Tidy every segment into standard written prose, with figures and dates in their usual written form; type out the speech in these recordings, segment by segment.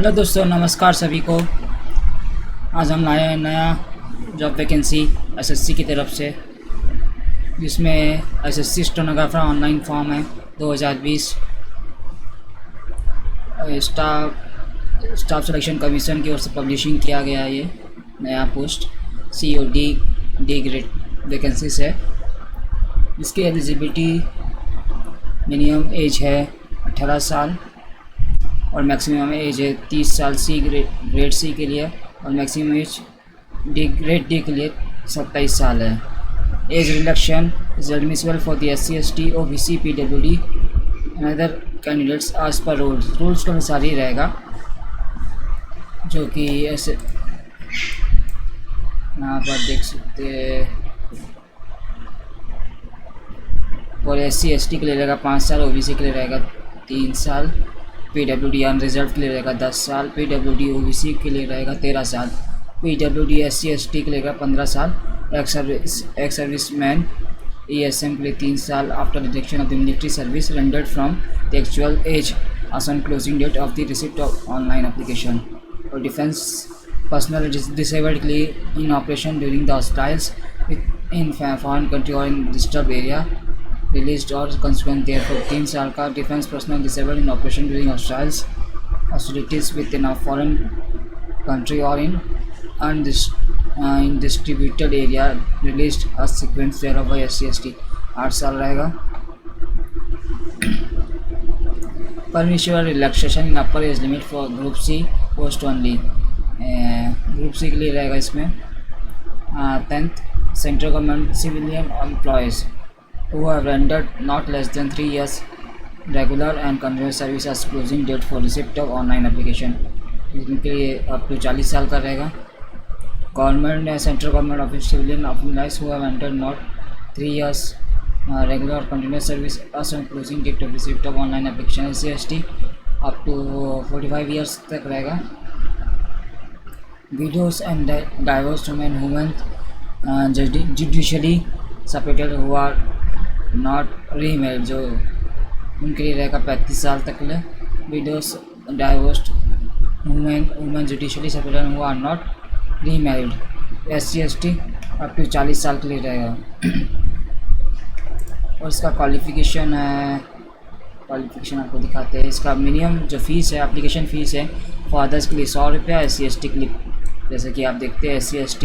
Hello दोस्तों, नमस्कार सभी को। आज हम लाए हैं नया जॉब वैकेंसी एसएससी की तरफ से, जिसमें एसएससी स्टेनोग्राफर ऑनलाइन फॉर्म है 2020। स्टाफ सिलेक्शन कमीशन की ओर से पब्लिशिंग किया गया है। ये नया पोस्ट डी ग्रेड वैकेंसीज है। इसकी एलिजिबिलिटी मिनिमम एज है 18 साल और मैक्सिमम एज है 30 साल ग्रेड सी के लिए, और मैक्सिमम एज ग्रेड डी के लिए 27 साल है। Age reduction is admissible for the SC/ST OBC PWD and other candidates as per rules के अनुसार ही रहेगा, जो कि ऐसे यहाँ पर देख सकते हैं। और SC/ST के लिए रहेगा 5 साल, OBC के लिए रहेगा 3 साल, PWD अनरिजर्व के लिए रहेगा 10 साल, PWD OBC के लिए रहेगा 13 साल, PWD SC/ST के लिए रहेगा 15 साल, एक्स सर्विसमैन ESM के लिए 3 साल after rejection of the military service rendered from the actual as as on closing date of the receipt of online application, और डिफेंस पर्सनल disabled के लिए in operation during the hostiles in foreign country or in disturbed area released or consequent therefor 3 साल का defence personnel disabled in operation during hostilities within a foreign country और in distributed area released a sequence thereby SC/ST 8 साल रहेगा। Permission relaxation in upper age limit for group C post only. Group C के लिए रहेगा इसमें 10th central government civilian employees who have rendered not less than 3 years regular and continuous service as closing date for receipt of online application। इनके लिए up to 40 साल का रहेगा। Government central government office civilian employees who have entered not 3 years regular or continuous service as on closing date of receipt of online application SC/ST up to 45 years तक रहेगा। widows and divorced women judicially separated who are not remarried, जो उनके लिए रहेगा 35 साल तक ले। Widows divorced women judicially separated who are not remarried SC/ST up to 40 साल के लिए रहेगा। और इसका क्वालिफ़िकेशन आपको दिखाते हैं। इसका मिनिमम जो फ़ीस है, एप्लीकेशन फ़ीस है फादर्स के लिए 100 रुपया, SC/ST के लिए जैसे कि आप देखते हैं SC/ST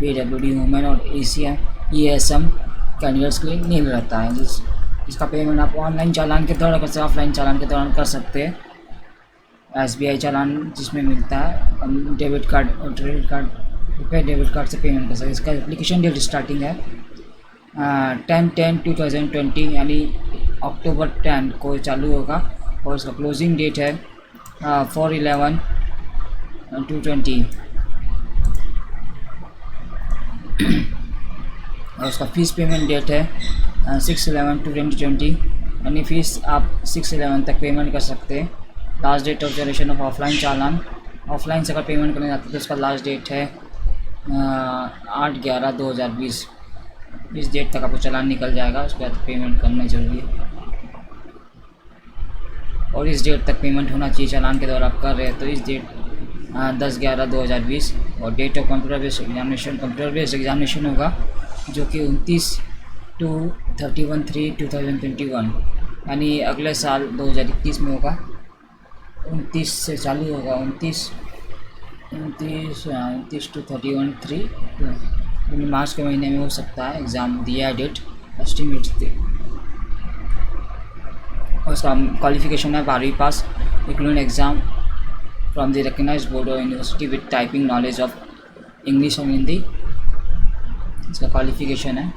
PWD वुमेन और ESM कैंडिडेट्स के लिए नील रहता है। जिसका पेमेंट आप ऑनलाइन चालान के दौरान कर सकते हैं, ऑफलाइन चालान के दौरान कर सकते हैं। SBI चालान जिसमें मिलता है डेबिट कार्ड और क्रेडिट कार्ड, रुपये डेबिट कार्ड से पेमेंट कर सकते हैं। इसका एप्लीकेशन डेट स्टार्टिंग है 10/10/2020 यानी अक्टूबर 10 को चालू होगा, और इसका क्लोजिंग डेट है 4/11/2020। और उसका फ़ीस पेमेंट डेट है 6/11/2020 यानी फ़ीस आप 6/11 तक पेमेंट कर सकते हैं। Last date of generation of offline challan, offline से अगर पेमेंट करने जाते हैं तो उसका लास्ट डेट है 8/11/2020। इस डेट तक आपको चालान निकल जाएगा, उसके बाद पेमेंट करना जरूरी है और इस डेट तक पेमेंट होना चाहिए। चालान के दौरान आप कर रहे हैं तो इस डेट 10/11/2020। और date of computer based examination होगा जो कि 29/31/3/2021 यानी अगले साल 2021 में होगा। 29 से चालू होगा, 29 to 31/3 यानी मार्च के महीने में हो सकता है। एग्ज़ाम दिया है डेट एस्टिमेट थे। और उसका क्वालिफिकेशन है 12वीं pass equivalent exam from the recognised board और university with typing knowledge of English और हिंदी। इसका क्वालिफ़िकेशन है।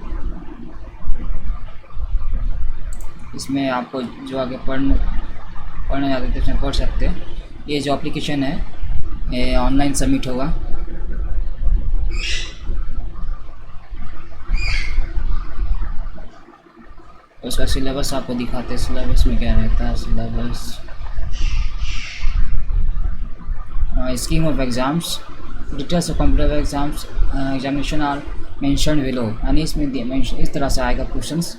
इसमें आपको जो आगे पढ़ने जाते थे उसमें पढ़ सकते हैं। ये जो एप्लीकेशन है ये ऑनलाइन सबमिट होगा। उसका सिलेबस आपको दिखाते हैं। सिलेबस में क्या रहता है, syllabus scheme of exams, details of computer exams examination are mention below यानी इसमें इस तरह से आएगा क्वेश्चंस।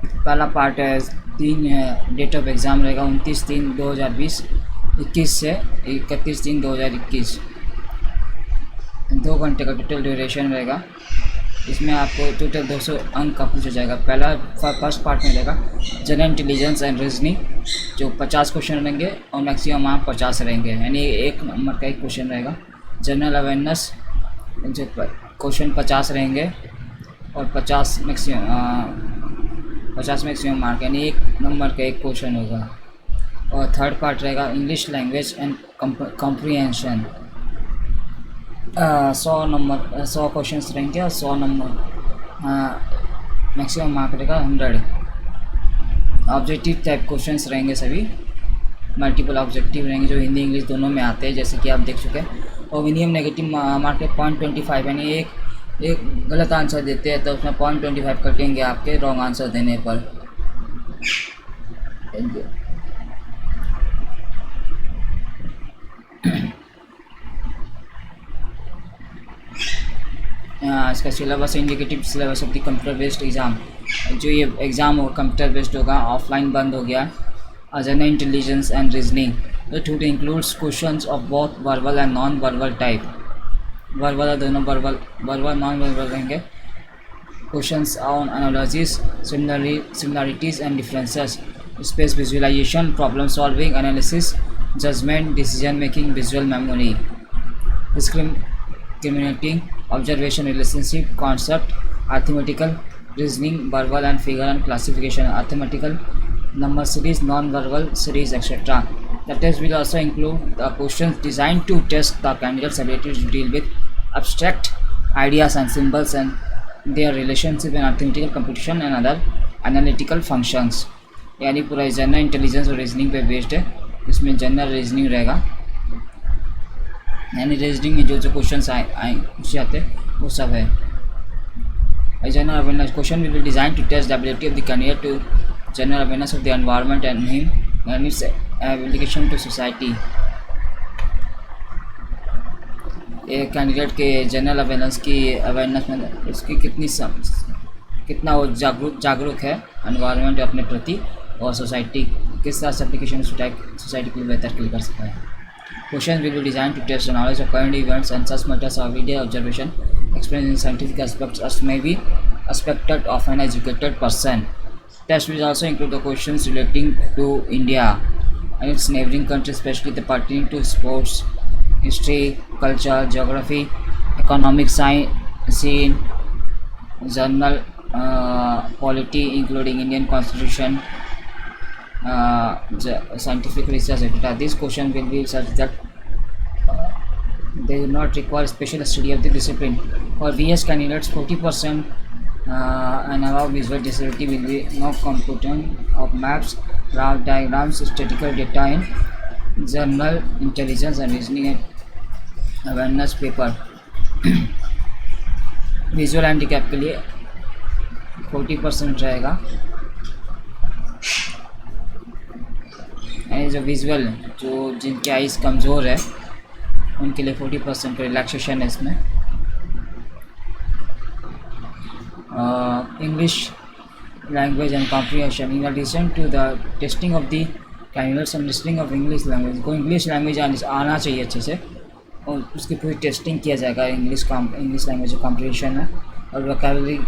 पहला पार्ट है 3 डेट ऑफ एग्ज़ाम रहेगा 29/3/2020। 21 से 31/3/2021। 2 घंटे का टोटल ड्यूरेशन रहेगा। इसमें आपको टोटल 200 अंक का पूछा जाएगा। फर्स्ट पार्ट में रहेगा जनरल इंटेलिजेंस एंड रीजनिंग, जो 50 क्वेश्चन रहेंगे और मैक्सिमम मार्क 50 रहेंगे, यानी 1 नंबर का 1 क्वेश्चन रहेगा। जनरल अवेयरनेस, जो क्वेश्चन 50 रहेंगे और 50 मैक्सिमम मार्क, यानी 1 नंबर का 1 क्वेश्चन होगा। और थर्ड पार्ट रहेगा English language and comprehension. 100 question रहेंगे और 100 नंबर मैक्सिमम मार्क रहेगा 100। ऑब्जेक्टिव टाइप क्वेश्चंस रहेंगे सभी, मल्टीपल ऑब्जेक्टिव रहेंगे जो हिंदी इंग्लिश दोनों में आते हैं, जैसे कि आप देख चुके हैं। और मिनिमम नेगेटिव मार्क है 0.25, यानी एक गलत आंसर देते हैं तो उसमें 0.25 कटेंगे आपके रॉन्ग आंसर देने पर। इसका syllabus indicative syllabus of the computer based exam, जो ये एग्ज़ाम होगा कंप्यूटर बेस्ड होगा, ऑफलाइन बंद हो गया। General intelligence and reasoning, it would includes questions of both verbal and non verbal type. Verbal और दोनों वर्बल नॉन वर्बल रहेंगे। Questions on analogies, similarities and differences, space visualisation, problem solving, analysis, judgement, decision making, visual memory, discriminating, observation, relationship, concept, arithmetical, reasoning, verbal and figure and classification, arithmetical, number series, non-verbal series, etc. The test will also include the questions designed to test the candidate's ability to deal with abstract ideas and symbols and their relationship and arithmetical computation and other analytical functions। यानी पूरा general intelligence और reasoning पे based है। इसमें general reasoning रहेगा, यानी reasoning में जो क्वेश्चन आए पूछे जाते हैं वो सब है। General awareness question will be design to test the ability of the candidate to general awareness of the environment and him and its application to society. एक कैंडिडेट के जनरल अवेयरनेस में उसकी कितना वो जागरूक है एनवायरनमेंट अपने प्रति, और सोसाइटी किस तरह से एप्लीकेशन सोसाइटी को बेहतर के लिए कर सकता है। Questions will be designed to test the knowledge of current events and such matters of everyday observation, experience in scientific aspects as may be expected of an educated person. Test will also include the questions relating to India and its neighboring countries, especially the pertaining to sports, history, culture, geography, economic science, general polity, including Indian Constitution, scientific research, etc. These questions will be such that they do not require special study of the discipline. For VS candidates, 40% and above visual disability will be no computing of maps, graph diagrams, statistical data in general intelligence and reasoning and awareness paper। Visual handicap के लिए 40% रहेगा, जो visual जो जिनकी eyes कमज़ोर है उनके लिए 40% का रिलैक्सेशन है इसमें। English language and comprehension, in addition to the testing of the candidates and listing of English language, को इंग्लिश लैंग्वेज आना चाहिए अच्छे से, और उसकी पूरी टेस्टिंग किया जाएगा। इंग्लिश लैंग्वेज कॉम्प्रीहेंशन है, और vocabulary,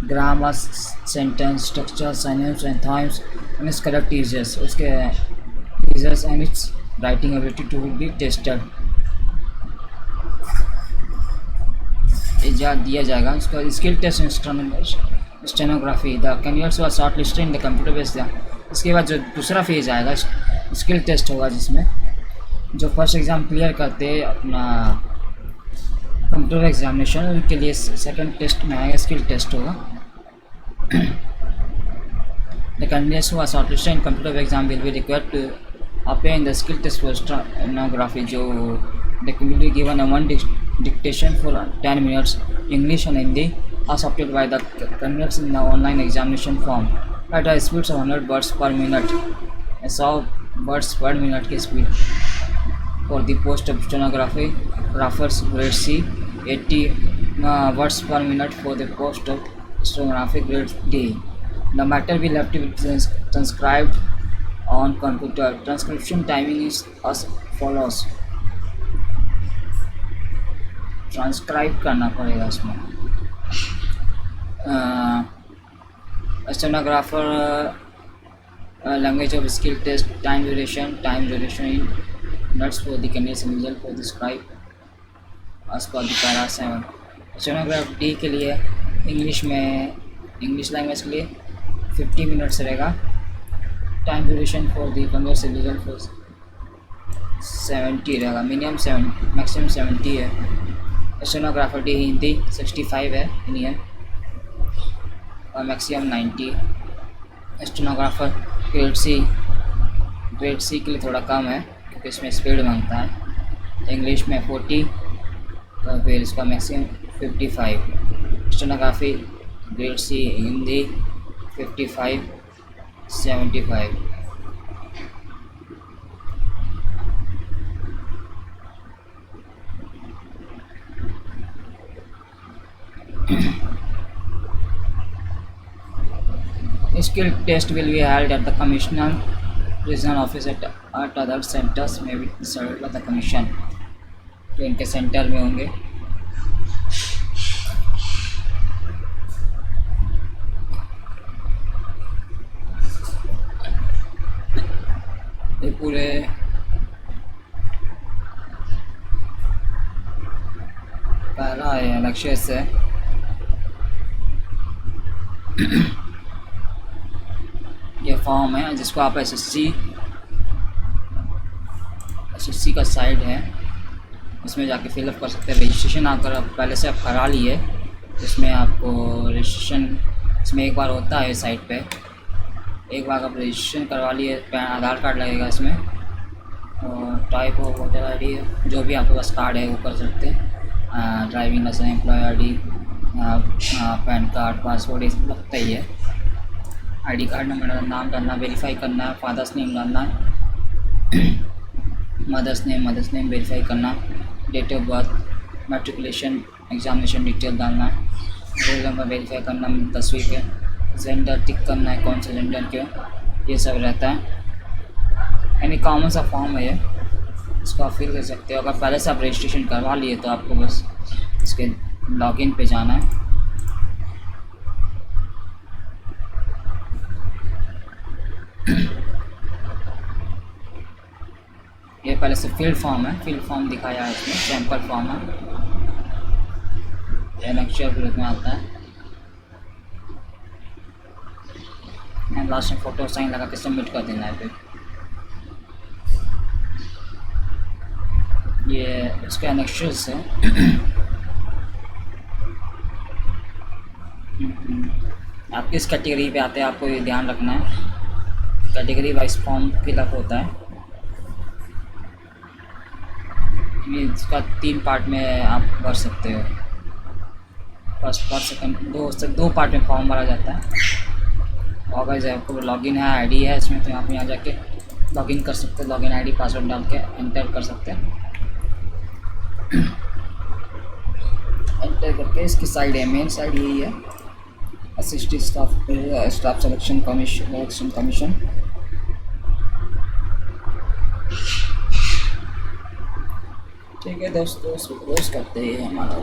grammar, sentence structure, synonyms and antonyms and its correct usages, उसके users and its writing ability to be tested दिया जाएगा। उसका skill test stenography, the candidates were shortlisted in the computer based. इसके बाद जो दूसरा phase आएगा skill test होगा, जिसमें जो फर्स्ट एग्ज़ाम क्लियर करते हैं अपना कंप्यूटर एग्जामिनेशन, उनके लिए सेकंड टेस्ट में आएगा स्किल टेस्ट होगा। The candidates who are shortlisted in computer exam will be required to appear in the skill test for stenography, जो they will be given a one dictation for 10 minutes, English and Hindi, as opted by the candidates in the online examination form at a speed of 100 words per minute, 100 words per minute की speed। For the post of stenography graphers grade C, 80 words per minute for the post of stenography grade D। The matter will have to be transcribed on computer. Transcription timing is as follows। Transcribe करना पड़ेगा इसमें। Stenographer language of skill test time duration in minutes for the candidate result for describe as per the para 7। Stenograph D के लिए English language के लिए 50 minutes रहेगा। Time duration for the converse result for 70 रहेगा। Maximum 70 है। Stenographer D Hindi 65 है इन year और maximum 90। Stenographer grade C के लिए थोड़ा कम है क्योंकि इसमें स्पीड मांगता है। इंग्लिश में 40 तो फिर इसका maximum 55। Stenography grade C Hindi 55 75। Skill test will be held at the Commissioner Regional Office at other centers may be decided by the Commission। तो इनके सेंटर में होंगे। ये पूरे पहला है लक्ष्य से ये फॉर्म है जिसको आप एसएससी का साइट है इसमें जाके फिलअप कर सकते हैं। रजिस्ट्रेशन अगर आप पहले से आप करा लिए इसमें आपको रजिस्ट्रेशन इसमें एक बार होता है साइट पे। एक बार आप रजिस्ट्रेशन करवा लिए पैन आधार कार्ड लगेगा इसमें और टाइप ऑफ वोटर आईडी है जो भी आपके पास कार्ड है वो कर सकते हैं। Driving licence employ ID PAN card passport ये सब लगता ही है। आईडी कार्ड नंबर नाम डालना वेरीफाई करना है। फादर्स नेम डालना है। मदर्स नेम वेरीफाई करना। Date of birth matriculation examination detail डालना है। रोल नंबर वेरीफाई करना 10वीं के। जेंडर टिक करना है कौन से जेंडर के ये सब रहता है। यानी कॉमन सा फॉर्म है ये इसको आप फिल कर सकते हो। अगर पहले से आप रजिस्ट्रेशन करवा लिए तो आपको बस इसके लॉगिन पे जाना है। ये पहले से फिल्ड फॉर्म दिखाया है इसमें सैंपल फॉर्म है। ये नेक्स्ट ग्रुप में आता है। लास्ट में फोटो साइन लगा के सबमिट कर देना है। फिर ये इसके एनेक्शंस है। आप किस कैटेगरी पे आते हैं आपको ये ध्यान रखना है। कैटेगरी वाइज फॉर्म फिलअप होता है। इसका 3 पार्ट में आप भर सकते हो। फर्स्ट पार्ट सेकंड 2 पार्ट में फॉर्म भरा जाता है। और अगर आपको लॉगिन है आईडी है इसमें तो आप यहाँ जाके लॉगिन कर सकते हो। लॉगिन आईडी पासवर्ड डाल के एंटर कर सकते हैं। एंटर करके इसकी साइड है मेन साइड यही है असिस्टेंट स्टाफ सिलेक्शन कमीशन। ठीक है दोस्तों क्लोज करते हैं हमारा।